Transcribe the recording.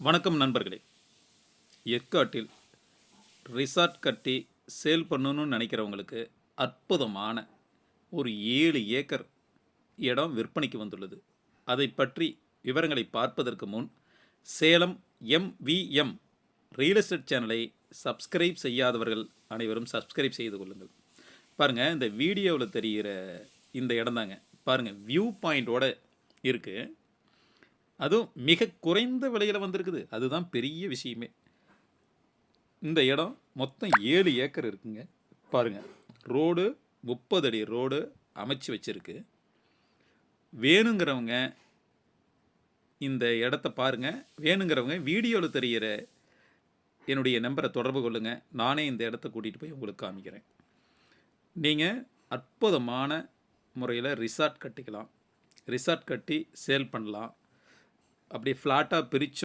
வணக்கம் நண்பர்களே. ஏற்காட்டில் ரிசார்ட் கட்டி சேல் பண்ணணும்னு நினைக்கிறவங்களுக்கு அற்புதமான ஒரு 7 ஏக்கர் இடம் விற்பனைக்கு வந்துள்ளது. அதை பற்றி விவரங்களை பார்ப்பதற்கு முன் சேலம் MVM ரியல் எஸ்டேட் சேனலை சப்ஸ்கிரைப் செய்யாதவர்கள் அனைவரும் சப்ஸ்கிரைப் செய்து கொள்ளுங்கள். பாருங்கள், இந்த வீடியோவில் தெரிகிற இந்த இடம் தாங்க. பாருங்கள், வியூ பாயிண்டோட இருக்குது. அதுவும் மிக குறைந்த விலையில் வந்திருக்குது. அதுதான் பெரிய விஷயமே. இந்த இடம் மொத்தம் 7 ஏக்கர் இருக்குங்க. பாருங்கள், ரோடு 30 அடி ரோடு அமைச்சு வச்சுருக்கு. வேணுங்கிறவங்க இந்த இடத்த பாருங்கள். வேணுங்கிறவங்க வீடியோவில் தெரிகிற என்னுடைய நம்பரை தொடர்பு கொள்ளுங்கள். நானே இந்த இடத்த கூட்டிகிட்டு போய் உங்களுக்கு காமிக்கிறேன். நீங்கள் அற்புதமான முறையில் ரிசார்ட் கட்டிக்கலாம். ரிசார்ட் கட்டி சேல் பண்ணலாம். அப்படியே ஃப்ளாட்டாக பிரித்து